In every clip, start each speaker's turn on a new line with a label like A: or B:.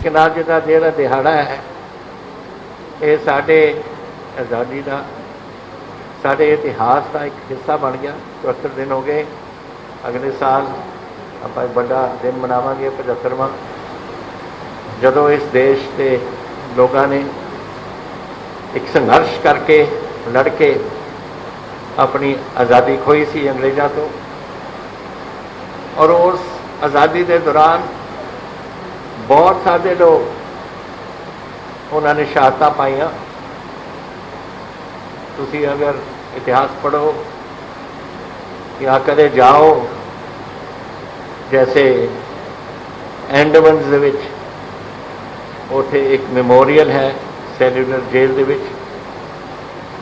A: लेकिन अज का जो दिहाड़ा है ये साडे आज़ादी का साडे इतिहास का एक हिस्सा बन गया। 74 दिन हो गए। अगले साल आप बड़ा दिन मनावांगे 75वां, जदों इस देश के लोगों ने एक संघर्ष करके लड़ के अपनी आज़ादी खोई सी अंग्रेज़ों तो। और उस आज़ादी के दौरान बहुत सारे लोग उन्होंने शहादतां पाइयां। तुसी अगर इतिहास पढ़ो या कदे जाओ जैसे एंडमन्स दे विच उत्थे एक मेमोरीअल है सैल्यूलर जेल दे विच,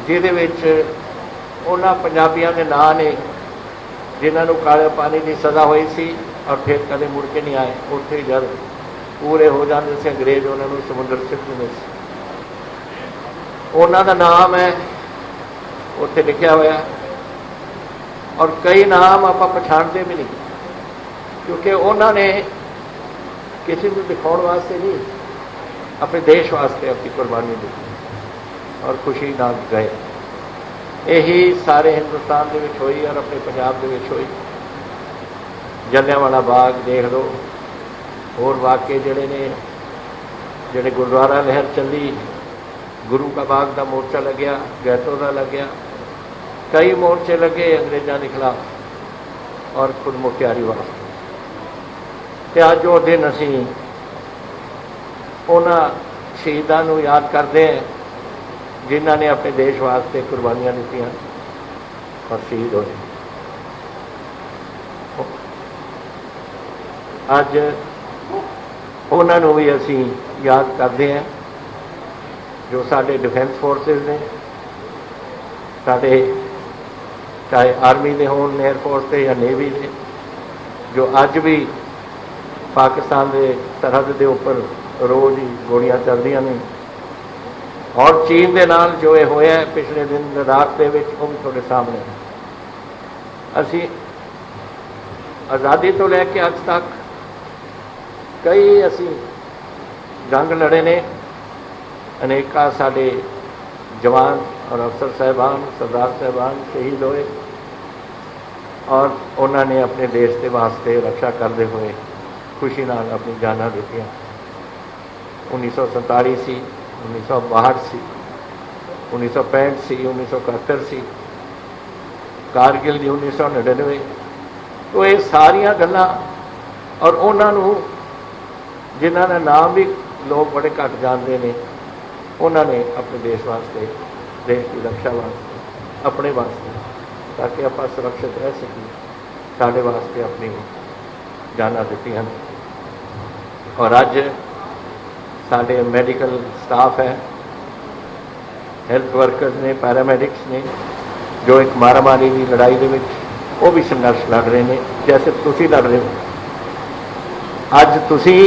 A: जिहदे विच उन्हां पंजाबियां दे नां ने जिन्हां नूं काले पानी की सज़ा हुई सी और फिर कदे मुड़ के नहीं आए। उत्थे जब पूरे हो जाते से अंग्रेज उन्होंने समुद्र सिट दिंदे सी, उन्हां दा नाम है उत्थे लिखिया होया। और कई नाम आप पछाणते भी नहीं, क्योंकि उन्होंने किसी को दिखाने वास्ते नहीं, अपने देश वास्ते अपनी कुर्बानी दी और खुशी नाल गए। यही सारे हिंदुस्तान के विच होई और अपने पंजाब के विच होई। जलियांवाला बाग देख लो, होर वाक़े जिहड़े ने, जिहड़े गुरुद्वारा लहर चली, गुरु का बाग का मोर्चा लग्या, गैतो का लग्या, कई मोर्चे लगे अंग्रेज़ों के खिलाफ और खुद मुख्तियारी वास्ते। तो अज वो दिन असी उन्हां शहीदों को याद करते हैं जिन्हों ने अपने देश वास्ते कुर्बानियां दित्तियां और शहीद होए। अज उन्होंने भी असी याद करते हैं जो साडे डिफेंस फोर्सिस ने, साडे चाहे आर्मी दे होण, एयरफोर्स के या नेवी दे, जो अज भी पाकिस्तान के सरहद के उपर रोज़ ही गोलियां चलदियां ने। और चीन के नाल जो ये होया है पिछले दिन लद्दाख के विच, वो भी तुहाडे सामने है। असी आज़ादी तो लैके अज तक कई असी जंग लड़े ने, अनेका साडे जवान और अफसर साहबान, सरदार साहबान शहीद होए और उन्होंने अपने देश के वास्ते रक्षा करते हुए खुशी नाल अपनी जाना दित्तियां। 1947 सी, 1962 सी, 1965 सी, 1971 सी, कारगिल दी 1999। तो ये सारिया गल्लां और उन्होंने जिन्हों का नाम भी लोग बड़े घट जानते हैं, उन्होंने अपने देश वास्ते, देश की रक्षा वास्ते, अपने वास्ते, ताकि आप सुरक्षित रह सकें, साढ़े वास्ते अपनी जाना दित्तियां। और अज साढ़े मैडिकल स्टाफ है, हेल्थ वर्कर्स ने, पैरामैडिक्स ने, जो एक मारामारी की लड़ाई के वो भी संघर्ष लड़ रहे हैं जैसे तुसी लड़ रहे हो। अज तुसी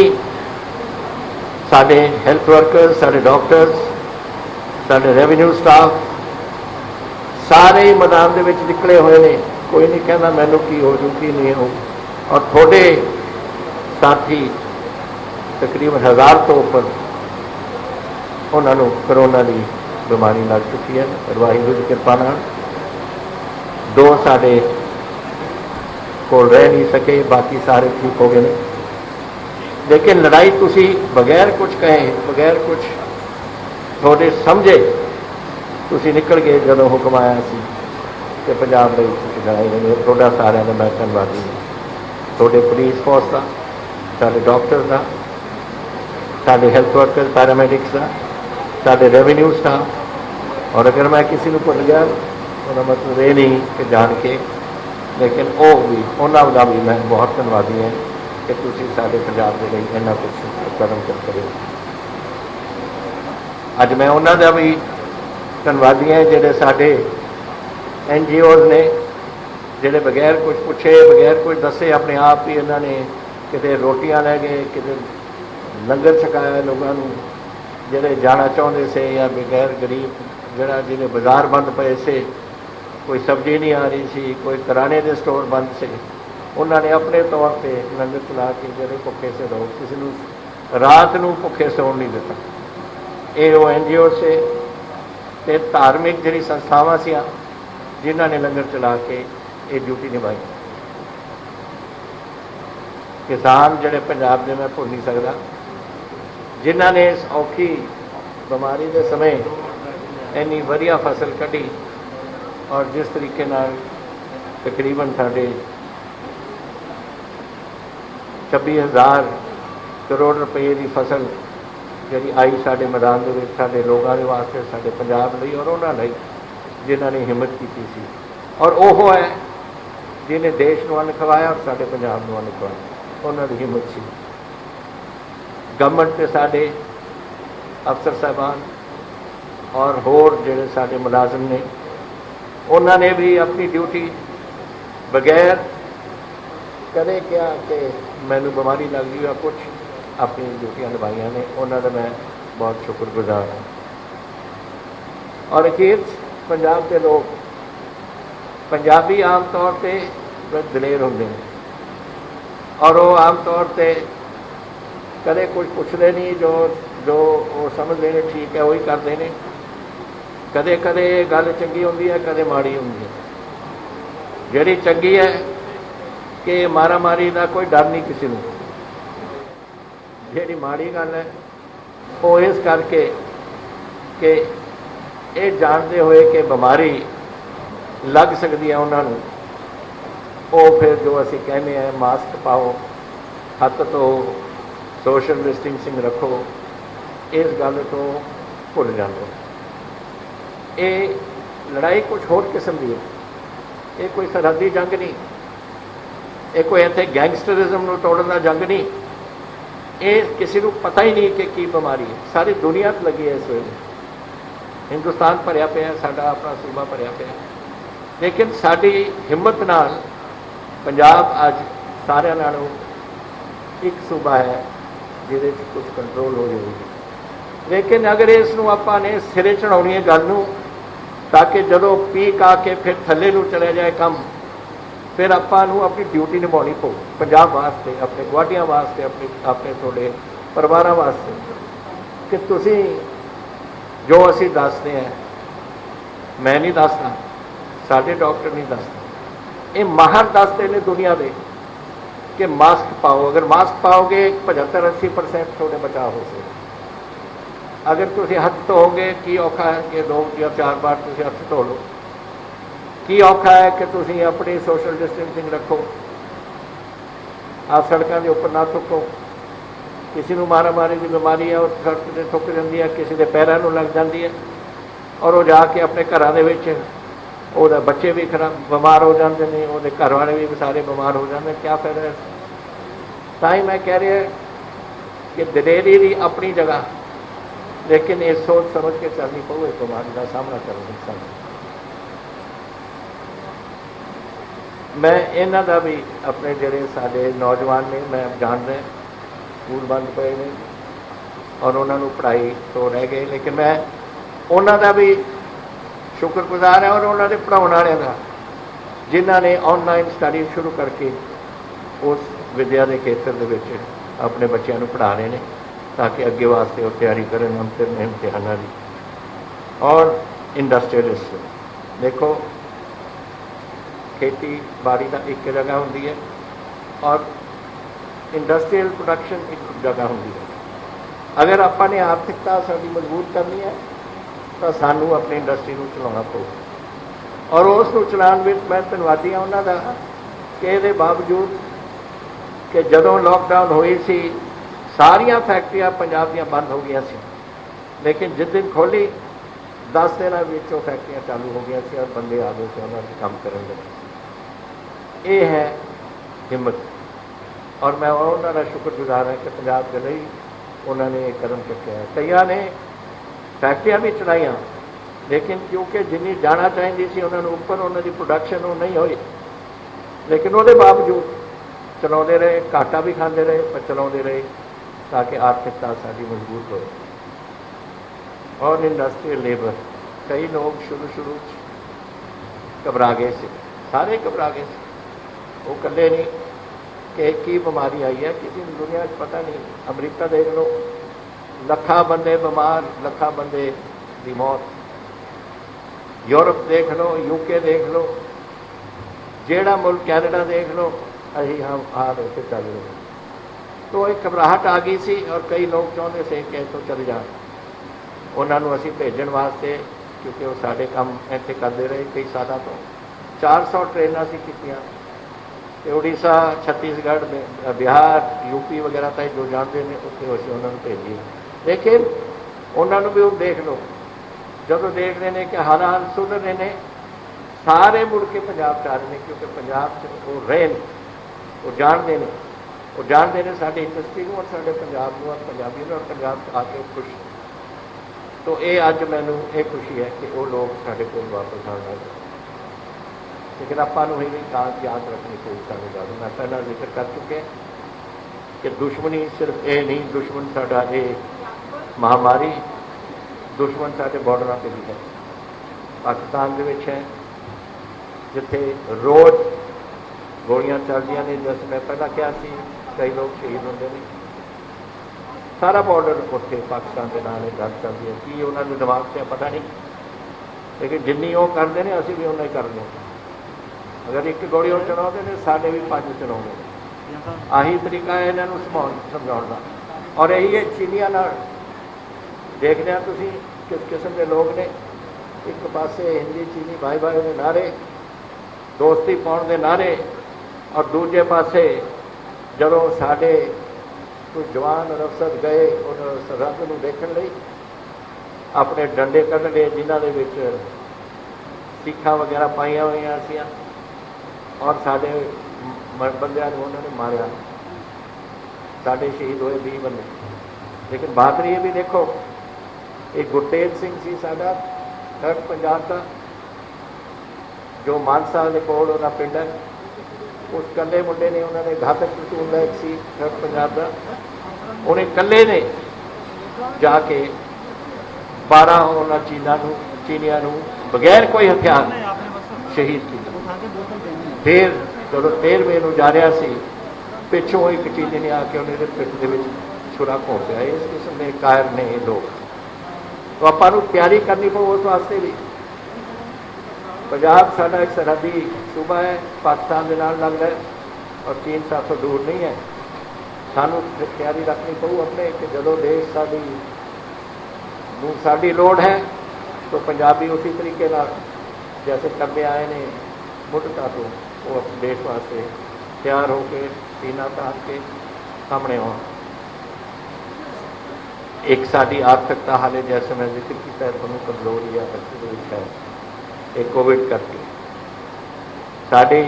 A: साढ़े हेल्थ वर्कर्स, साढ़े डॉक्टर्स, साढ़े रेवन्यू स्टाफ सारे ही मैदान के विच निकले हुए हैं। कोई नहीं कहना मैनू की हो जू की नहीं हो। और थोड़े साथी तकरीबन 1000 तो उपर उन्होंने करोना की बीमारी लग चुकी है। और वाहिगुरू की कृपा नाल 2 साढ़े कोल रह नहीं सके, बाकी सारे ठीक हो गए। लेकिन लड़ाई तुसी बगैर कुछ कहे, बगैर कुछ थोड़े समझे तुसी निकल गए जदों हुक्म आया सी कि पंजाब लई तुसी लड़ाई लड़ी। थोड़ा सारे का मैं धन्नवादी हूँ, थोड़े पुलिस फोर्स का, साढ़े डॉक्टर का, साढ़े हेल्थ वर्कर पैरामैडिक्स का, साढ़े रेवन्यू स्टाफ। और अगर मैं किसी को भुल गया तो मतलब ये नहीं कि जान के, लेकिन वो भी उन्होंने भी मैं बहुत धन्नवादी है कि तुसी साढ़े पंजाब के लिए इन्ना कुछ कदम चल रहे हो। अज मैं उन्होंने भी धन्नवादी है जोड़े साढ़े NGOs ने, जोड़े बगैर कुछ पूछे, बगैर कुछ दसे अपने आप ही इन्होंने किते रोटियां लै गए, किते लंगर छकाया लोगों को जोड़े जाना चाहते से, या बगैर गरीब जोड़ा जिन्हें बाजार बंद पे से, कोई सब्जी नहीं आ रही सी, कोई किराने के स्टोर बंद से, उन्होंने अपने तौर पर लंगर चला के जोड़े भुखे से लोग किसी को रात नूं भुखे सौण नहीं दिता। ये NGO से ते धार्मिक जिहड़ी संस्थावां सी जिन्हां ने लंगर चला के ये ड्यूटी निभाई। किसान जिहड़े पंजाब दे मैं भुल नहीं सकदा, जिन्हां ने इस औखी बीमारी के समय इन्नी वधिया फसल कढ़ी और जिस तरीके नाल तकरीबन साढ़े 26,000 करोड़ रुपये की फसल जी आई साढ़े मैदान के साढ़े लोगों के वास्ते, साढ़े पंजाब लई और उन्होंने जिन्हों ने हिम्मत की सी। और वह है जिन्हें देश को अन्न खवाया और साढ़े पंजाब को अन्न खवाया, उन्होंने हिम्मत सी। गवर्नमेंट के साढ़े अफसर साहबान और होर जिहड़े साढ़े मुलाजम ने, उन्होंने भी अपनी ड्यूटी बगैर कदे क्या कि मैनू बीमारी लग गई या कुछ अपनी ड्यूटियां निभाइया ने, उन्होंने मैं बहुत शुक्रगुजार हाँ। और अखीर पंजाब के लोग, पंजाबी आम तौर पर दलेर होंगे और वो आम तौर पर कदे कुछ पुछते नहीं, जो जो वो समझते हैं ठीक है वही करते हैं। कदे कदे गल चंगी होंदी है, कदे माड़ी होंदी है। जिहड़ी चंगी है कि मारा मारी का कोई डर नहीं किसी को। जिहड़ी माड़ी गल है वो इस करके कि ये जानते हुए कि बीमारी लग सकती है उन्होंने, वो फिर जो असी कहने हैं मास्क पाओ, हथ धो, सोशल डिस्टेंसिंग रखो, इस गल तो भुल जाते। ये लड़ाई कुछ होर किस्म की है, ये कोई सरहदी जंग नहीं, ये कोई इत्थे गैंगस्टरिज्म को तोड़न का जंग नहीं। ये किसी को पता ही नहीं कि की बीमारी है, सारी दुनिया लगी है इस वेले। हिंदुस्तान भरिया पे, साडा अपना सूबा भरिया पे, लेकिन साडी हिम्मत नाल पंजाब अज सारे नालों एक सूबा है जिहदे च कुछ कंट्रोल हो जाएगी। लेकिन अगर इसनूं आपां ने सिरे चढ़ाउणी है गल नूं, ताकि जदों पीक आके फिर थल्ले नूं चले जाए कम, फिर आपां नूं अपनी ड्यूटी निभाउणी पऊ पंजाब वास्ते, अपने गुआढ़ियां वास्ते, अपने तुहाडे परिवारां वास्ते, कि तुसीं जो असीं दसदे हैं, मैं नहीं दसदा, साडे डॉक्टर नहीं दसदे, ये माहर दसदे ने दुनिया के कि मास्क पाओ। अगर मास्क पाओगे 75-80% थोड़े बचाव हो सकते। अगर तुसीं हथ धोओगे, की औखा है कि 2 या 4 बार तुसीं हथ धो लो, की औखा है कि तुसीं अपनी सोशल डिस्टेंसिंग रखो, आप सड़कों के उपर ना थुको। किसी को मारा मारी की बीमारी है, और सड़क से थुक जाती है, किसी के पैरों में लग जाती है, और वो जाके अपने घर के बच्चे भी खराब बीमार हो जाते हैं, वो घर वाले भी सारे बीमार हो जाते हैं। क्या फायदा है? ताई मैं कह रहा कि दलेरी भी अपनी जगह, लेकिन ये सोच समझ के चलनी पवे बीमारी का सामना करने। मैं इन्हां दा भी अपने जिहड़े साडे नौजवान ने, मैं जान रहा स्कूल बंद पे ने और उन्होंने पढ़ाई तो रह गए, लेकिन मैं उन्हों का भी शुक्रगुजार है और उन्होंने पढ़ाने वालों का, जिन्हों ने ऑनलाइन स्टडी शुरू करके उस विद्या के खेत्र के अपने बच्चों को पढ़ा रहे हैं, ताकि अगे वास्ते वो तैयारी करें अंतिम इम्तिहानों की। और इंडस्ट्रीयलिस्ट देखो, खेती बाड़ी का एक जगह होंगी है और इंडस्ट्रीयल प्रोडक्शन एक जगह होंगी है। अगर आपने आर्थिकता साड़ी मजबूत करनी है तो सानू अपनी इंडस्ट्री को चलाना पड़ेगा। और उस चलाने में मैं धन्यवादी हाँ उन्होंने कि ये बावजूद कि जदों लॉकडाउन हुई सी, सारिया फैक्ट्रियां पंजाब दियां बंद हो गई सी, लेकिन जिस दिन खोली 10 दिन वो फैक्ट्रियां चालू हो गई सी और बंदे आ गए थे उन्होंने काम करने लगे। ये है हिम्मत, और मैं उन्होंने शुक्रगुजार है कि पंजाब के लिए उन्होंने एक कदम चुकया है। कई ने फैक्ट्रियां भी चलाइया, लेकिन क्योंकि जिन्नी जाना चाहिए सी उन्होंने ऊपर उन्होंने प्रोडक्शन वो नहीं हुई, लेकिन वो बावजूद चलाते रहे, घाटा भी खाते रहे पर चलाते रहे, ताकि आर्थिकता साड़ी मजबूत हो। और इंडस्ट्रियल लेबर, कई लोग शुरू घबरा गए थे, सारे घबरा गए थे, वो कल्ले नहीं, कि की बीमारी आई है, किसी ने दुनिया में पता नहीं। अमरीका देख लो, लखा बंदे बीमार, लखा बंदे की मौत। यूरोप देख लो, यूके देख लो, जेड़ा मुल्क कैनेडा देख लो, अही हम हाल होते चल रहे हैं। तो एक घबराहट आ गई सी और कई लोग चाहते थे कि इतों चले जाए, उन्होंने असी भेजण वास्ते, क्योंकि वो साढ़े काम इतने करते रहे कई सालों तो 400 ट्रेन असी कीतियां। उड़ीसा, छत्तीसगढ़, बिहार, यूपी वगैरह तक जो जानते हैं उत्थे असीं उन्होंने भेजी। लेकिन उन्होंने भी हम देख लो, जब देखते हैं कि हालात सुधर रहे हैं, सारे मुड़ के पंजाब च आ रहे हैं, क्योंकि पंजाब वो रहे, वो जानते हैं साड़ी इंडस्ट्री और साढ़े पंजाब और पंजाबी और पंजाब आके खुश। तो ये अज मैनू ये खुशी है कि वो लोग साढ़े को वापस आने लगे। लेकिन आपां नूं ये याद रखनी चाहिए सारी गल। मैं पहला जिक्र कर चुके कि दुश्मनी सिर्फ ये नहीं, दुश्मन साडा ये महामारी, दुश्मन साडे बॉर्डर पर भी है। पाकिस्तान दे विच है जिथे रोज़ गोलियां चलदियां ने, जैसे मैं पहला कहा सी कई लोग शहीद होंगे हैं। सारा बॉर्डर उत्थे पाकिस्तान के नाल गल चलती है, कि उन्होंने दिमाग से पता नहीं। लेकिन जिन्नी वो करते हैं असीं भी उन्ना ही करते हैं। अगर एक गोली वो चलाते हैं, साढ़े भी 5 चलाते। आही तरीका है इन्हों समझाने का। और यही है चीनिया देखते हैं तुसीं किस किस्म के लोग ने। एक पासे हिंदी चीनी भाई भाई के नारे, दोस्ती पाउण के नारे, और दूजे पासे जदों साडे कोई जवान अफसर गए उन सरहद को देखने लई अपने डंडे कढ़ लए, जिन्हां दे विच सीखां वगैरह पाईयां होईयां सी, और साडे बंदियां नूं उन्होंने मारिया। साडे शहीद होए 20 बंदे। लेकिन बहादुरी ये भी देखो, एक गुरतेज सिंह सी साडा थर्ड पंजाब का, जो मानसा के कोल उहदा पिंड है। उस कल्ले मुंडे ने उन्होंने घातक प्लटून का एक सी थर्ड पंजाब का, उन्हें कल्ले ने जाके 12 उन्होंने चीनिया बगैर कोई हथियार शहीद किया। फिर चलो 13वें नूं जा रहा सी, पिछों एक चीनी ने आके उन्हें पिठ के छुरा घोंपिया। इस किस्म के कायर ने ये लोग। तो आपां नूं तैयारी करनी पऊ उस वास्ते भी। पंजाब साडा एक सरहदी सूबा है, पाकिस्तान के नाल लगदा है, और चीन साथों दूर नहीं है। सानू तैयारी रखनी पऊ अपने कि जदों देश साडी लोड़ है तो पंजाबी उसी तरीके नाल जैसे करते आए ने मुद्दता तो वो अपने देश वास्ते तैयार होकर सीना तान के सामने आउण। एक साडी आर्थिकता हाले जैसे मैं जिक्र किया तुहानूं कमजोरी है एक कोविड करके। साडी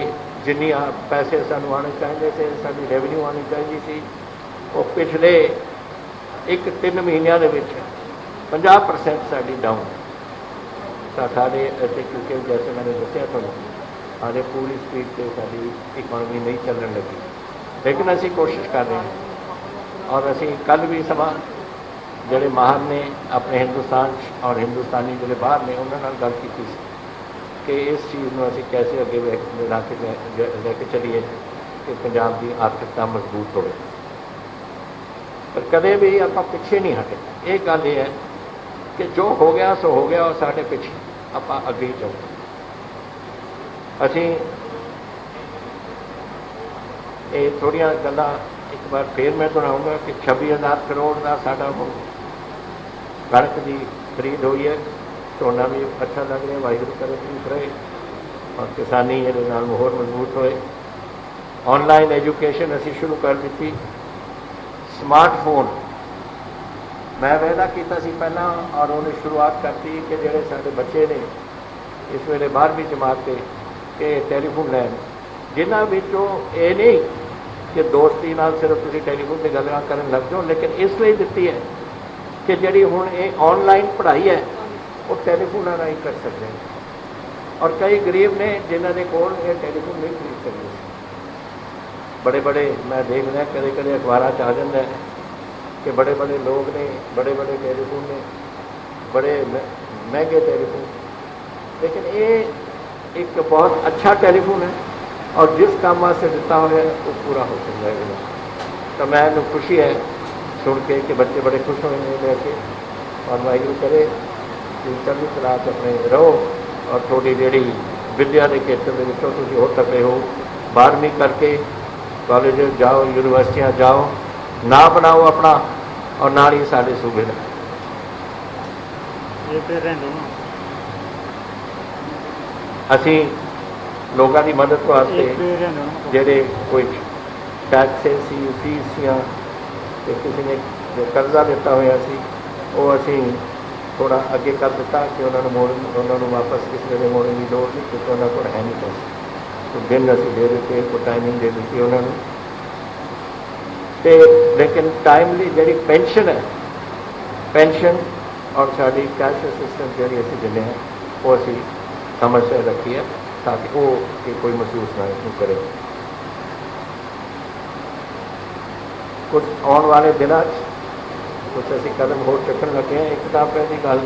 A: जिन्नी पैसे सानू आने चाहिए थे, साडी रेवन्यू आनी चाहिए सी, वो पिछले 1-3 महीनों के 50% साडी डाउन। साढ़े ऐसे क्योंकि जैसे मैंने दसिया थोड़ा हाले पूरी स्पीड से साडी इकॉनमी नहीं चलने लगी। लेकिन असी कोशिश कर रहे हैं, और असी कल भी सभा जोड़े माहर ने अपने हिंदुस्तान और हिंदुस्तानी जोड़े बाहर ने उन्होंने गल की कि इस चीज़ में असी कैसे अगे ला के लेके चलीए कि पंजाब की आर्थिकता मजबूत हो। पर कदे भी आप पिछे नहीं हटे। एक गल ये है कि जो हो गया सो हो गया, और साढ़े पिछे आप अगे जाओ। असी ये थोड़िया गल्लां एक बार फिर मैं दोहराऊंगा कि 26,000 करोड़ का साडा कणक की खरीद हुई है। झोना भी अच्छा लग रहा, वाहिगुरू करे ठीक रहे, और किसानी ये होर मजबूत होए। ऑनलाइन एजुकेशन असी शुरू कर दी। स्मार्टफोन मैं वायदा किया सी पहला, और उन्हें शुरुआत करती कि जोड़े साडे बच्चे ने इस वेले 12वीं जमात के टैलीफोन लैन, जिन्हां विचों ये नहीं कि दोस्ती नाल सिर्फ तुसीं टैलीफोन से गल्लां करन लग जाओ, लेकिन इसलिए दी है कि जिहड़ी हुण ये ऑनलाइन पढ़ाई है वो टैलीफोन राही कर सकते हैं। और कई गरीब ने जिन्हों के कोल ये टैलीफोन नहीं खरीद सकते। बड़े बड़े मैं देख रहा कदे कदे अखबारों आ जाता है कि बड़े बड़े लोग ने बड़े बड़े टैलीफोन ने, बड़े महंगे टैलीफोन। लेकिन ये एक बहुत अच्छा टैलीफोन है, और जिस काम वास्ते दिता हुआ है वो पूरा हो जाएगा। तो मैंने खुशी है सुन के कि बच्चे बड़े खुश होए लेके, और वाहिगुरू करे कि चढ़दी कला च अपने रहो और थोड़ी जी विद्या के खेत्र के विचों तुसीं हो सके हो 12वीं करके कॉलेज जाओ, यूनिवर्सिटियां जाओ, ना बनाओ अपना और नाल ही साडे सूबे का असीं लोगों की मदद वास्ते जेडे कोई टैक्सेस सी फीसियां ते किसी ने जो कर्जा लिता हुआ सी वो असीं थोड़ा अगे कर दिता कि उन्होंने वापस किसी वे मोड़ने की लोड़ नहीं, क्योंकि उन्होंने को है नहीं पैसे। तो दिन असीं दे दिते, कोई टाइमिंग दे दी उन्होंने। तो लेकिन टाइमली जी पेंशन है, पेंशन और साड़ी कैश असिस्टेंस जी असीं दिंदे हैं वो असीं समझ से रखी है ताकि वो कोई महसूस ना इसमें करे। कुछ आने वाले दिनों कुछ असीं कदम होर चुकन लगे हैं। एक तो पहली गल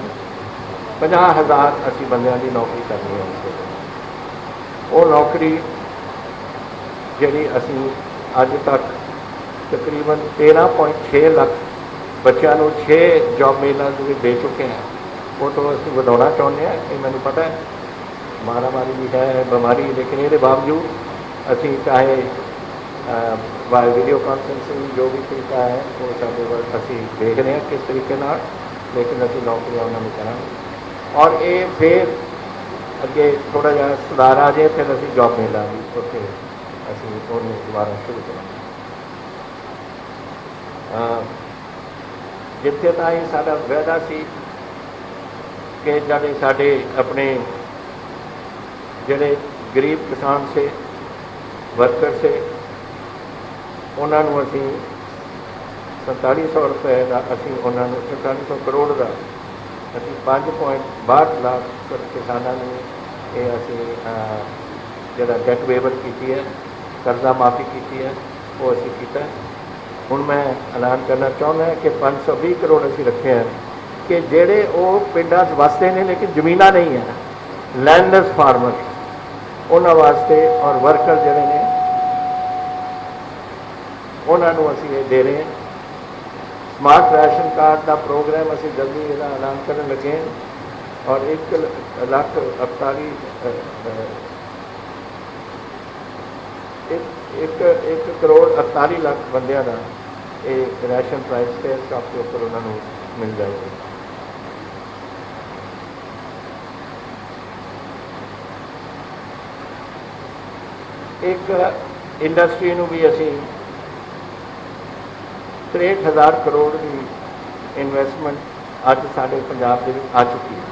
A: 50,000 असीं बंदियां की नौकरी करनी है। वो नौकरी जिहड़ी असीं अज तक तकरीबन 13.6 लाख बच्चों को 6 जॉब मेलों दे चुके हैं, वो तो असीं वधाउणा चाहुंदे हैं। ये मैनूं पता है मारामारी भी है, बीमारी, लेकिन ये बावजूद असीं चाहे वीडियो कॉन्फ्रेंसिंग जो भी तरीका है वो साडे कोल असीं देख रहे हैं किस तरीके नाल, लेकिन असीं नौकरियां उन्होंने करांगे। और ये फिर अगे थोड़ा जिहा सुधार आ जाए फिर असीं जॉब मेला भी उत्थे असीं उहनूं दोबारा शुरू करांगे। जिथे ताईं साडा वायदा सी कि जिहड़े साडे अपने जिहड़े गरीब किसान से वर्कर से उन्होंने असीं 4700 रुपए का असीं उन्होंने 4700 करोड़ का असीं 5.62 लाख किसानों ने ये असीं जिहड़ा डेट वेवर की है, कर्जा माफ़ी की है, वो असीं कीता। हुण मैं ऐलान करना चाहुंदा कि 520 करोड़ असीं रखे हैं कि जिहड़े वो पिंडां वसते हैं लेकिन जमीनां नहीं है, लैंडलैस फार्मर्स उन्होंने वास्ते और वर्कर जिहड़े ने उन्होंने असीं ये दे रहे हैं। स्मार्ट राशन कार्ड का प्रोग्राम असीं जल्दी इसका ऐलान करन लगे हैं और 1 करोड़ 48 लाख बंदियां का ये राशन प्राइस के हिसाब के ऊपर उन्होंने मिल जाएगी। एक इंडस्ट्री नूं भी असीं 63,000 करोड़ की इन्वेस्टमेंट अज साडे पंजाब दे विच आ चुकी है।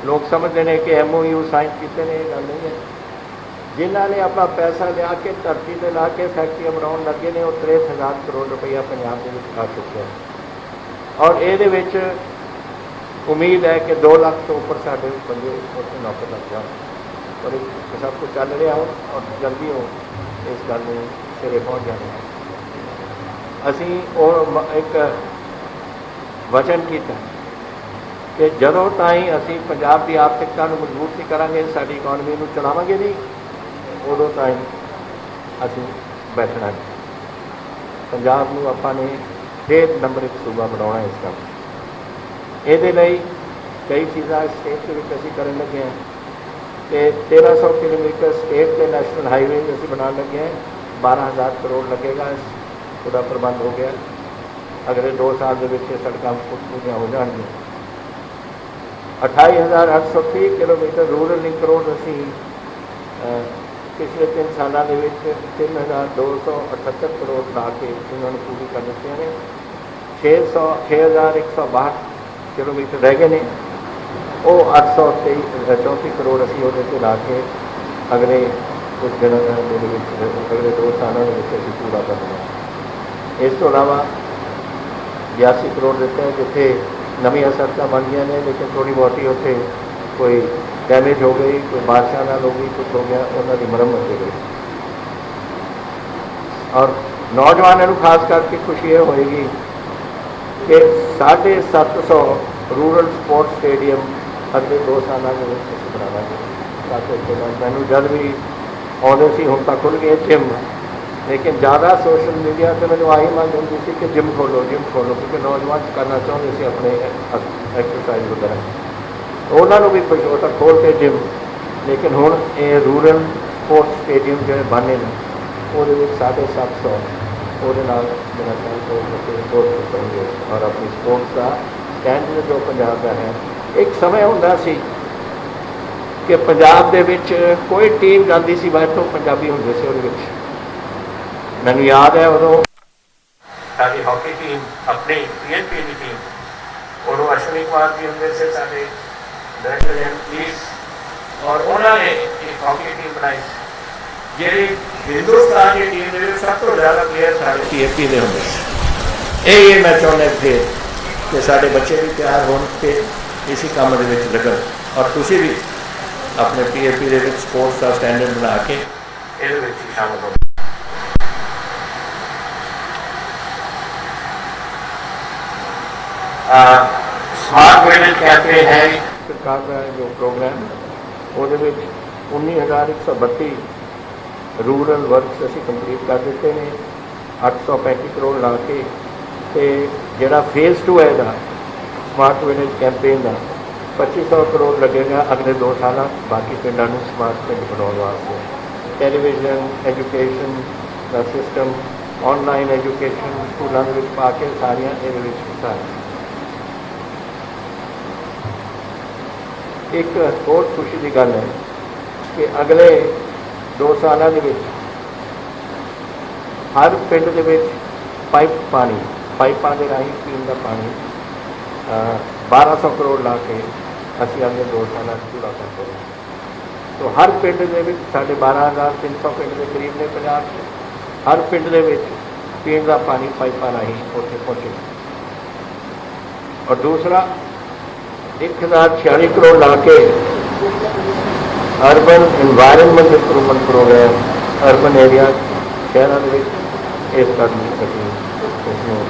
A: लोग समझते हैं कि MOU साइन किए ने, गल नहीं है। जिन्हों ने अपना पैसा लिया के धरती पर ला के फैक्ट्रियां बनाने लगे ने, वो 63,000 करोड़ रुपया पंजाब दे विच आ चुका है। और ये उम्मीद है कि 2 लाख तो ऊपर साडे बंदे उत्थे नौकर लग जाए और सब कुछ चल रहा हो और जल्दी हो इस गल में सिरे पहुँच जाने। असीं एक वचन किया कि जदों ताईं असीं पंजाब की आर्थिकता को मजबूत नहीं करांगे, साडी इकॉनमी को चलावांगे नहीं, उदों ताईं असीं बैठना नहीं। पंजाब को आपां ने 6 नंबर 1 सूबा बनाउणा इस काम। इहदे लई कई चीज़ां स्टेट के विच असीं करन लगे हैं कि 1300 किलोमीटर स्टेट के नैशनल हाईवे असीं बनाने लगे हैं। 12,000 करोड़ लगेगा, पूरा प्रबंध हो गया। अगले 2 साल के सड़कों पूरियां हो जाएंगी। 28,830 किलोमीटर रूरल लिंक रोड असी पिछले 3 सालों के 3,278 करोड़ ला के उन्होंने पूरी कर दी ने। 6,162 किलोमीटर रह गए हैं, वो 834 करोड़ असी वो ला के अगले कुछ दिनों के अगले 2 सालों के पूरा करना। इस तो अलावा 82 करोड़ देते हैं जिथे नवी सड़क बन गई ने, लेकिन थोड़ी बहुती उत्थे कोई डैमेज हो गई, कोई बारिशा नाल हो गई, कुछ हो गया, उन्होंने मरम्मत हो गई। और नौजवानों को खास करके खुशी ये होएगी कि 750 रूरल स्पोर्ट्स स्टेडियम अगले 2 सालों के बनावांगे। ताकि मैनू जब भी आते सी, हुण तां खुल गए जिम, लेकिन ज़्यादा सोशल मीडिया से मैंने आई मंग होंगी सी कि जिम खोलो क्योंकि नौजवान करना चाहते सी अपने एक्सरसाइज वगैरह, उन्होंने भी कुछ वो खोल के जिम। लेकिन हुण ये रूरल स्पोर्ट्स स्टेडियम जो बने ने वो 750 वो मेरा ख्याल को बच्चे स्पोर्ट्स करेंगे और अपनी स्पोर्ट्स का स्टैंडर्ड जो पंजाब का है। एक समय होंदा सी कि पंजाब दे विच कोई टीम जाती सी बाहर तो पंजाबी होंदे सी उहदे विच। मैनूं याद है उदों साडी हॉकी टीम अपनी PNP की टीम उदों अश्विनी कुमार जी होंदे से साडे डायरेक्टर पुलिस और उन्होंने एक हॉकी टीम बनाई जी हिंदुस्तान की टीम में सब तो ज़्यादा प्लेयर सारे PNP के होंगे। ये मैं चाहना थे कि साढ़े बच्चे भी तैयार हो के इसी काम के लगन और तुसी भी अपने PNP के स्पोर्ट्स का स्टैंडर्ड बना के ये शामिल हो। स्मार्ट विलेज कैफे है सरकार का जो प्रोग्राम वो 19,132 रूरल वर्कस असी कंप्लीट कर दिते हैं 835 करोड़ ला के। तो जोड़ा फेज़ 2 है स्मार्ट विलेज कैंपेन का 2500 करोड़ लगेगा अगले 2 साल बाकी पिंडों को स्मार्ट पिंड बनाने वास्ते। टैलीविजन एजुकेशन का सिस्टम ऑनलाइन एजुकेशन स्कूलों में पा के सारिया ये हिस्सा है। एक होर खुशी की गल है कि अगले 2 सालों के हर पिंड के पाइपों के राही पीने का पानी 1200 करोड़ ला के असी अगले 2 साल पूरा करते हैं। तो हर पिंड के साढ़े 12,300 पिंड के करीब ने पंजाब के हर पिंड के पीने का पानी पाइपों राही उत्थे पहुँचे। और दूसरा 1,046 करोड़ ला के urban environment improvement programme urban area शहरों में इस कदम इसमें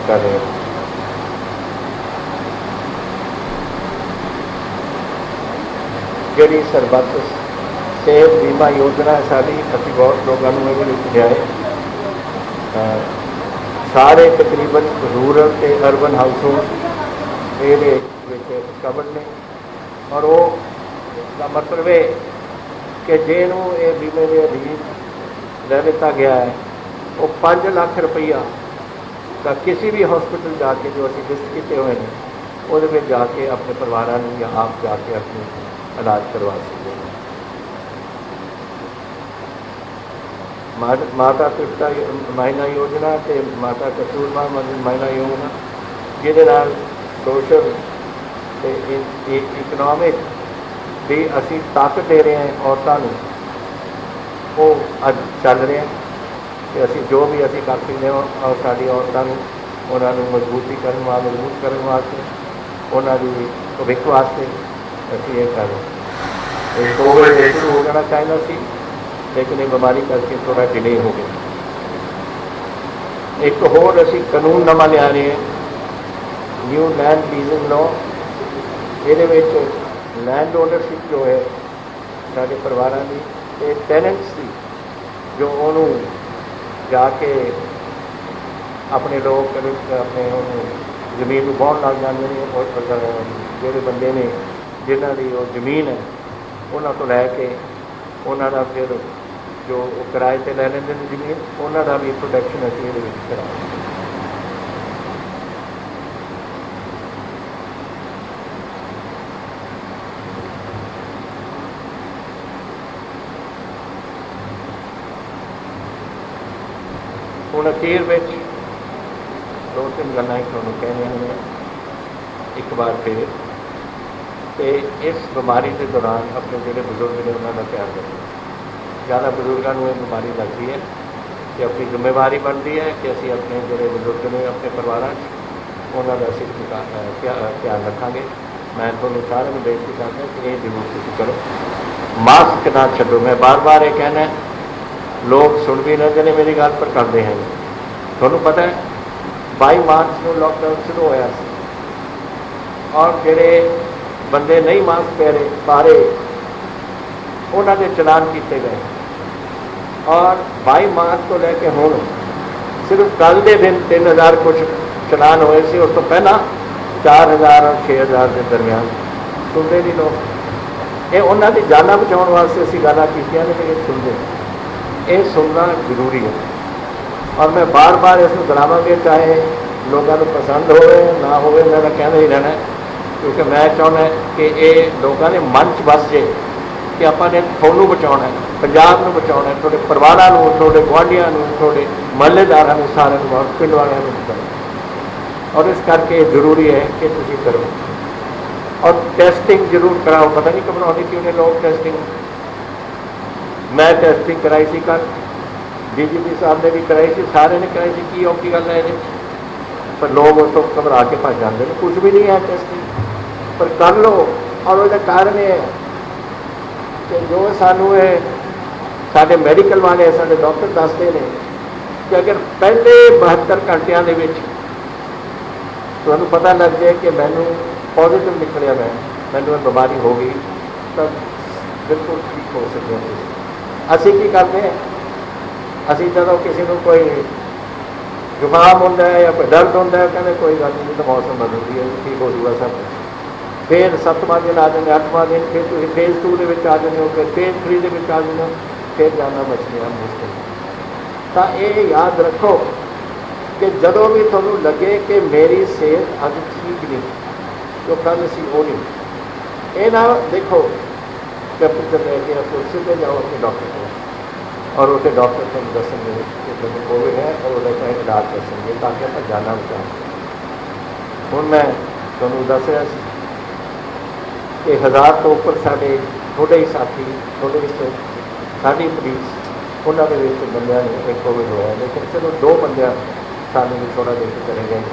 A: कर रहे हैं। जी सरबत सेहत बीमा योजना है साड़ी अभी बहुत लोगों को लियाए सारे तकरीबन रूरल के अर्बन हाउस होल्ड ये कवर ने। और वो का मतलब है कि जिन्हों ये बीमे के अधीन लै लिता गया है वो 5 लाख रुपया का किसी भी हॉस्पिटल जाके जो अभी लिस्ट किए हुए हैं वो जाके अपने परिवार या आप जाके अपनी इलाज करवा सकते हैं। माता पिता महिला योजना तो माता कसूरबा महिला योजना जिहदे नाल सोशल इकनॉमिक भी असी ताकत दे रहे हैं औरतों को वो अज चल रहे हैं कि असी जो भी असी कर सकते हैं और साड़ी औरतों को उन्होंने मजबूत करने वास्ते उन्होंने भविष्य वास्ते असी ये कर रहे हैं। कोविड शुरू हो जाना चाहिए सी लेकिन ये बीमारी करके थोड़ा डिले हो गया। एक होर असी कानून नवा लिया रहे हैं न्यू लैंड लीजिंग लॉ। ये लैंड ओनरशिप जो है साढ़े परिवार की टेनेंट्स की जो उन्होंने जाके अपने लोग अपने जमीन को बॉन्ड लग जाते हैं और जोड़े बंदे ने जिन्हों की वो जमीन है उन्होंने तो लैके उन्होंने फिर जो किराए पर लै लेंगे जमीन उन्होंने भी प्रोटैक्शन असी ये करा। ਹੁਣ ਅਖੀਰ ਵਿੱਚ 2-3 ਗੱਲਾਂ ਹੀ ਤੁਹਾਨੂੰ ਕਹਿਣੀਆਂ ਨੇ ਇੱਕ ਵਾਰ ਫਿਰ ਤੇ ਇਸ ਬਿਮਾਰੀ ਦੇ ਦੌਰਾਨ ਆਪਣੇ ਜਿਹੜੇ ਬਜ਼ੁਰਗ ਨੇ ਉਹਨਾਂ ਦਾ ਪਿਆਰ ਕਰੋ। ज़्यादा बजुर्गों को ये बीमारी लगती है कि अपनी जिम्मेवारी बनती है कि असी अपने जोड़े बजुर्ग ने अपने परिवार उन्होंने असी ध्यान रखांगे। मैं थोड़ा सारे में बेनती करता कि ये जरूर तुम करो मास्क ना छो। मैं बार बार ये कहना लोग सुन भी लेते हैं मेरी गल पर करते हैं। थोड़ा पता है 22 मार्च को लॉकडाउन शुरू होया और जोड़े बंदे नहीं मास्क पा रहे उन्होंने चलान किए गए और 22 मार्च को लैके हुण सिर्फ कल के दिन 3000 कुछ चलान होए सी, उस तो पहला 4000 और 6000 के दरमियान सुनते नहीं लोग। ये उन्होंने की जाना बचाने वास्ते असीं गल्लां कीतियां ने, ये सुनते, ये सुनना जरूरी है। और मैं बार बार इसमें दोहरावांगे, चाहे लोगों को पसंद होवे ना होवे, मैं कहना ही रहना, क्योंकि मैं चाहना कि ये लोगों ने मन च बस जे कि आपने थोनू बचाना है, पंजाब को बचाना है, थोड़े परिवारों को, थोड़े गुआढ़ियों को, थोड़े महल्लेदारों को, सारे पिंड वालों को बचाना। और इस करके जरूरी है कि तुम करो और टेस्टिंग जरूर कराओ। पता नहीं घबराने क्यों ने लोग टेस्टिंग। मैं टेस्टिंग कराई सी कल, DGP साहब ने भी कराई सी, सारे ने कराई सी। की औखी गल है ये, पर लोग उस तो घबरा के भज जाते हैं। कुछ भी नहीं है टेस्टिंग, पर कर लो। और उसका कारण ये है कि जो सानू साडे मैडिकल वाले, साडे डॉक्टर दसते हैं कि अगर पहले 72 घंटिया के तुहानू पता लग जाए कि मैनू पॉजिटिव निकलिया, मैनू बीमारी हो गई, तब बिल्कुल ठीक हो सकते हैं। असी की करते हैं, असी जो किसी को कोई जुकाम होता है या कोई दर्द होता है, कहते कोई गल नहीं, तो मौसम बदलती है, ठीक हो जाएगा सब। फिर 7वां दिन आ जाते, 8वां दिन, फिर तुम फेज़ 2 के आ जाते हो, फिर फेज़ 3 के आ जाते हो, फिर जाना बचना मुश्किल। तो ये याद रखो कि जदों भी तुहानू लगे कि मेरी सेहत अज ठीक नहीं, तो कल असी वो नहीं, ये ना देखो कैपिटल लेके आपको सीधे जाओ अपने डॉक्टर को, और उसके डॉक्टर को दसेंगे कि तुम्हें कोविड है और उसका इलाज दसेंगे, ताकि आप जाना बचा। हूँ मैं तुहानू दस रहा कि 1000 तो उपर साढ़े थोड़े ही साथी, थोड़े ही साड़ी पुलिस, उन्होंने बंदियां ने कोविड होया, लेकिन सिर्फ 2 बंद सानू भी थोड़ा देर चले गए,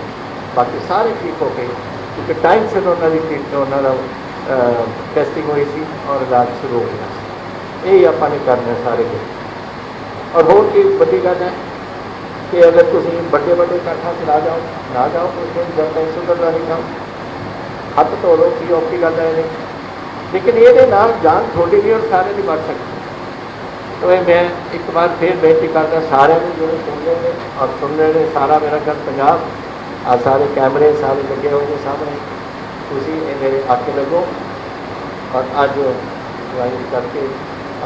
A: बाकी सारे ठीक हो गए, क्योंकि टाइम से उन्होंने उन्होंने टेस्टिंग हुई सी और इलाज शुरू हो गया। यही आपने करना सारे के। और होर की बड़ी गल है कि अगर तुम बड़े बड़े इकट्ठा च ना जाओ, कोई टेंशन करना नहीं जाओ, हथ धो लो, की औखी गल है नहीं, लेकिन ये जान थोड़ी भी और सारे नहीं बच सकते। तो ये मैं एक बार फिर बेनती करता सारे जो सुन रहे हैं और सुन रहे हैं, सारा मेरा घर पंजाब, आ सारे कैमरे सारे लगे हुए हैं सामने, तुम ये मेरे आके लगो और अज ज्वाइन करके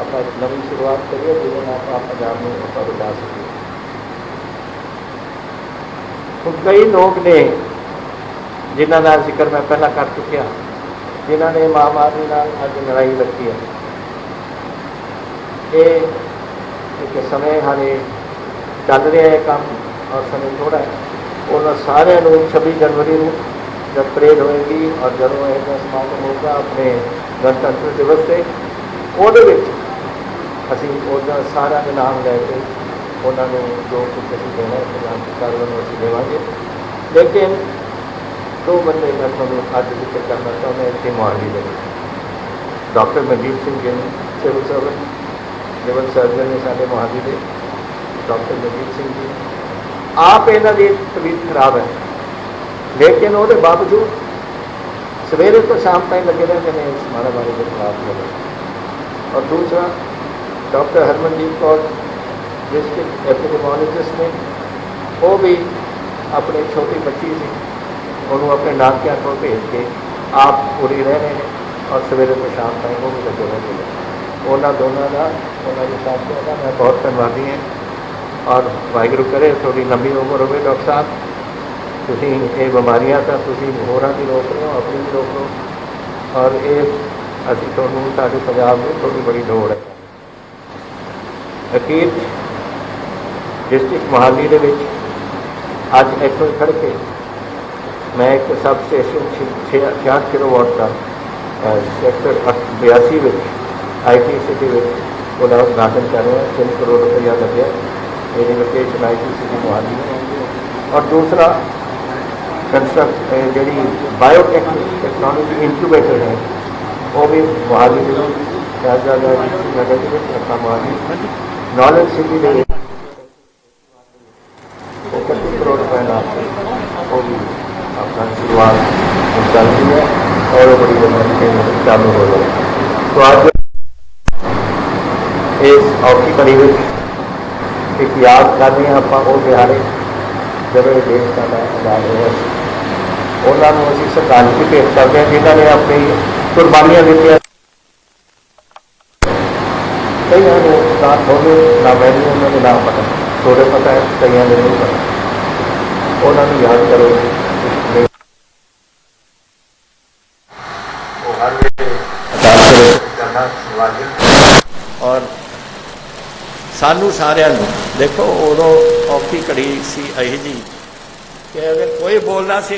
A: आप नवी शुरुआत करिए, जिसमें आप पंजाब में बचा सकिए। तो कई लोग ने जिन्हों का जिक्र मैं पहला कर चुकिया, जिन्होंने महामारी अज लड़ाई रखी है। ये एक समय हाले चल रहा है काम और समय थोड़ा है, उन्होंने सारे 26 जनवरी को जब परेड होएगी और जब यह समागम होगा अपने गणतंत्र दिवस से, वो असी सारा के नाम लैके उन्होंने जो कुछ अभी देना है पंजाब सरकार वालों अभी देवे। लेकिन 2 बंदे मैं थोड़ा अज जिक्र करना चाहता, इतने मोहाली के डॉक्टर मनजीत सिंह जी ने सिविल सर्वेंट, सिविल सर्जन ने साढ़े मोहाली के डॉक्टर मनजीत सिंह जी, आप इन्हों की तबीयत खराब है, लेकिन वो बावजूद सवेरे तो शाम तक लगे रहते हैं इस महामारी के खिलाफ लड़े। और दूसरा doctor Harmandeep Kaur district epidemiologist ने, वो भी अपनी छोटी बच्ची थी, उन्होंने अपने नानकिया को भेज के आप पूरी रह रहे हैं और सवेरे तो शाम तक वो भी लगे रहते हैं। उन्होंने दोनों का उन्होंने साथियों का मैं बहुत धन्यवादी हैं। और वाहिगुरू करे थोड़ी लंबी उम्र हो डॉक्टर साहब, तुसी ये बीमारियां तो तुसी होरां भी रोक रहे हो, अपनी भी रोक लो, और ये असी तुहानूं साडे पंजाब में थोड़ी बड़ी लोड़ है। अखीर डिस्ट्रिक्ट मोहाली के अज इतों खड़ के मैं एक सब स्टेशन 66 किलोवाट का सैक्टर 82 में IT सिटी में उसका उद्घाटन कर रहे हैं। 3 करोड़ रुपया लगे, मेरी लोकेशन IT सिटी मोहाली है। और दूसरा कंस्ट्रक्ट जी बायोटेक्नोलॉजी इंक्यूबेटर है, वो भी मोहाली रखा मोहाली नॉलेज सिटी के 31 करोड़ रुपए ना वो भी अपना शुरुआत चल रही है और वो बड़ी जल्दी चालू हो जाए। तो आज इस औखी कड़ी में याद करने ਆਪਾਂ ਉਹ ਦਿਹਾੜੇ ਜਦੋਂ ਇਹ ਦੇਸ਼ ਸਾਡਾ ਆਜ਼ਾਦ ਹੋਇਆ ਸੀ। ਉਹਨਾਂ ਨੂੰ ਅਸੀਂ ਸ਼ਰਧਾਂਜਲੀ ਭੇਟ ਕਰਦੇ ਹਾਂ ਜਿਨ੍ਹਾਂ ਨੇ ਆਪਣੀ ਕੁਰਬਾਨੀਆਂ ਦਿੱਤੀਆਂ। ਕਈਆਂ ਨੂੰ ਨਾ ਤੁਹਾਨੂੰ ਨਾ ਮੈਨੂੰ ਉਹਨਾਂ ਦੇ ਨਾਮ ਪਤਾ, ਥੋੜ੍ਹੇ ਪਤਾ ਹੈ, ਕਈਆਂ ਦੇ ਨਹੀਂ ਪਤਾ। ਉਹਨਾਂ ਨੂੰ ਯਾਦ ਕਰੋ। ਉਹ ਹਰ ਵੇਲੇ ਅਦਾਲਤ ਕਰਨਾ ਵਾਜਿਬ। ਔਰ ਸਾਨੂੰ ਸਾਰਿਆਂ ਨੂੰ ਦੇਖੋ ਉਦੋਂ ਔਖੀ ਘੜੀ ਸੀ ਇਹੋ ਜਿਹੀ ਕਿ ਅਗਰ ਕੋਈ ਬੋਲਣਾ ਸੀ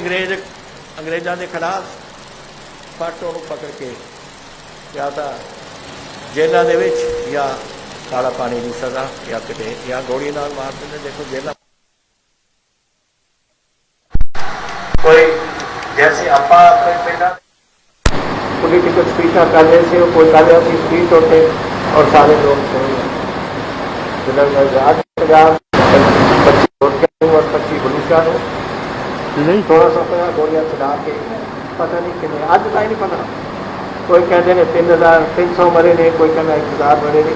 A: ਅੰਗਰੇਜ਼ਾਂ ਦੇ ਖਿਲਾਫ, ਫੱਟ ਉਹਨੂੰ ਪਕੜ ਕੇ ਜਾਂ ਤਾਂ ਜੇਲ੍ਹਾਂ ਦੇ ਵਿੱਚ ਜਾਂ ਕਾਲਾ ਪਾਣੀ ਦੀ ਸਜ਼ਾ ਜਾਂ ਕਿਤੇ ਜਾਂ ਗੋਲੀ ਨਾਲ ਮਾਰ ਦਿੰਦੇ। ਦੇਖੋ ਜੇਲ੍ਹਾਂ ਕੋਈ ਜੈਸੇ ਆਪਾਂ ਆਪਣੇ ਪਿੰਡਾਂ ਪੋਲੀਟੀਕਲ ਸਪੀਚਾਂ ਕਰ ਰਹੇ ਸੀ, ਉਹ ਕੋਈ ਕਰ ਰਿਹਾ ਸੀ ਸਪੀਚ ਉੱਥੇ ਔਰ ਸਾਰੇ ਲੋਕ ਸੁਣ ਰਹੇ। ਜਦੋਂ ਆਜ਼ਾਦ ਪੰਜਾਬ 25 ਲੋਕਾਂ ਨੂੰ ਔਰ 25 ਬਲੂਚਾਂ ਨੂੰ ਨਹੀਂ 1650 ਗੋਲੀਆਂ ਚਲਾ ਕੇ ਪਤਾ ਨਹੀਂ ਕਿੰਨੇ, ਅੱਜ ਤਾਂ ਹੀ ਨਹੀਂ ਪਤਾ। ਕੋਈ ਕਹਿੰਦੇ ਨੇ 3300 ਮਰੇ ਨੇ, ਕੋਈ ਕਹਿੰਦਾ 1000 ਮਰੇ ਨੇ,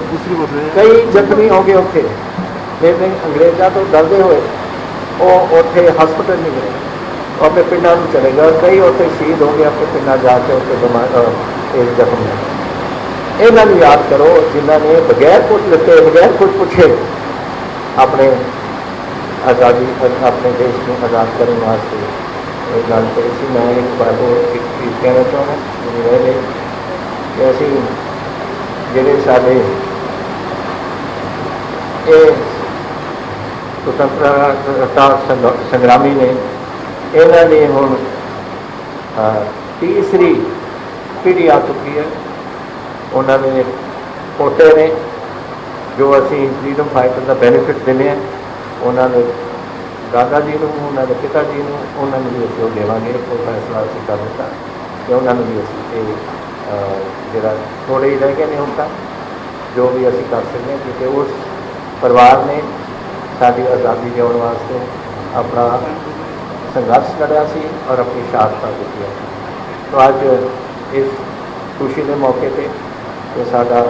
A: ਕਈ ਜ਼ਖਮੀ ਹੋ ਗਏ ਉੱਥੇ। ਲੇਕਿਨ ਅੰਗਰੇਜ਼ਾਂ ਤੋਂ ਡਰਦੇ ਹੋਏ ਉਹ ਉੱਥੇ ਹਸਪਤਾਲ ਨਹੀਂ ਗਏ, ਉਹ ਆਪਣੇ ਪਿੰਡਾਂ ਨੂੰ ਚਲੇ ਗਏ। ਕਈ ਉੱਥੇ ਸ਼ਹੀਦ ਹੋ ਗਏ ਆਪਣੇ ਪਿੰਡਾਂ ਜਾ ਕੇ ਉੱਥੇ ਜ਼ਖਮ ਨੇ। ਇਹਨਾਂ ਨੂੰ ਯਾਦ ਕਰੋ ਜਿਨ੍ਹਾਂ ਨੇ ਬਗੈਰ ਕੁਝ ਲਿੱਤੇ, ਬਗੈਰ ਕੁਝ ਪੁੱਛੇ ਆਪਣੇ ਆਜ਼ਾਦੀ ਆਪਣੇ ਦੇਸ਼ ਨੂੰ ਆਜ਼ਾਦ ਕਰਨ ਵਾਸਤੇ ਇਹ ਗੱਲ ਕਰੀ ਸੀ। ਮੈਂ ਇੱਕ ਵਾਰ ਇੱਕ ਚੀਜ਼ ਕਹਿਣਾ ਚਾਹੁੰਦਾ ਜਿਹੜੀ ਰਹਿ ਗਈ ਕਿ ਅਸੀਂ ਜਿਹੜੇ ਸਾਡੇ ਇਹ ਸੁਤੰਤਰਤਾ ਸੰਗਰਾਮੀ ਨੇ, ਇਹਨਾਂ ਨੇ ਹੁਣ ਤੀਸਰੀ ਪੀੜ੍ਹੀ ਆ ਚੁੱਕੀ ਹੈ। ਉਹਨਾਂ ਦੇ ਪੋਤੇ ਨੇ ਜੋ ਅਸੀਂ ਫਰੀਡਮ ਫਾਈਟਰ ਦਾ ਬੈਨੀਫਿਟ ਦਿੰਦੇ ਹਾਂ। ਉਹਨਾਂ ਦੇ ਦਾਦਾ ਜੀ ਨੂੰ, ਉਹਨਾਂ ਦੇ ਪਿਤਾ ਜੀ ਨੂੰ, ਉਹਨਾਂ ਨੂੰ ਵੀ ਅਸੀਂ ਉਹ ਦੇਵਾਂਗੇ। ਕੋਈ ਫੈਸਲਾ ਅਸੀਂ ਕਰ ਦਿੱਤਾ ਕਿ ਉਹਨਾਂ ਨੂੰ ਵੀ ਅਸੀਂ ਇਹ ਜਿਹੜਾ ਥੋੜ੍ਹੇ ਹੀ ਰਹਿ ਗਏ ਨੇ ਹੁਣ ਤਾਂ ਜੋ ਵੀ ਅਸੀਂ ਕਰ ਸਕਦੇ ਹਾਂ, ਕਿਉਂਕਿ ਉਸ ਪਰਿਵਾਰ ਨੇ ਸਾਡੀ ਆਜ਼ਾਦੀ ਦਿਵਾਉਣ ਵਾਸਤੇ ਆਪਣਾ ਸੰਘਰਸ਼ ਲੜਿਆ ਸੀ ਔਰ ਆਪਣੀ ਸ਼ਹਾਦਤਾਂ ਦਿੱਤੀਆਂ ਸੀ। ਤਾਂ ਅੱਜ ਇਸ ਖੁਸ਼ੀ ਦੇ ਮੌਕੇ 'ਤੇ ਕਿ ਸਾਡਾ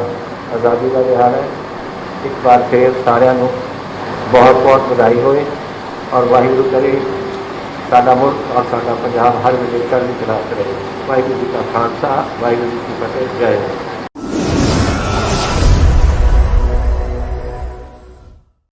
A: ਆਜ਼ਾਦੀ ਦਾ ਦਿਹਾੜਾ ਹੈ, ਇੱਕ ਵਾਰ ਫਿਰ ਸਾਰਿਆਂ ਨੂੰ ਬਹੁਤ ਬਹੁਤ ਵਧਾਈ ਹੋਵੇ ਔਰ ਵਾਹਿਗੁਰੂ ਕਰੇ ਸਾਡਾ ਮੁਲਕ ਔਰ ਸਾਡਾ ਪੰਜਾਬ ਹਰ ਵੇਲੇ ਚੜ੍ਹਦੀ ਕਲਾ 'ਚ ਰਹੇ। ਵਾਹਿਗੁਰੂ ਜੀ ਕਾ ਖਾਲਸਾ, ਵਾਹਿਗੁਰੂ ਜੀ ਕੀ ਫਤਿਹ। ਜੈ ਹਿੰਦ।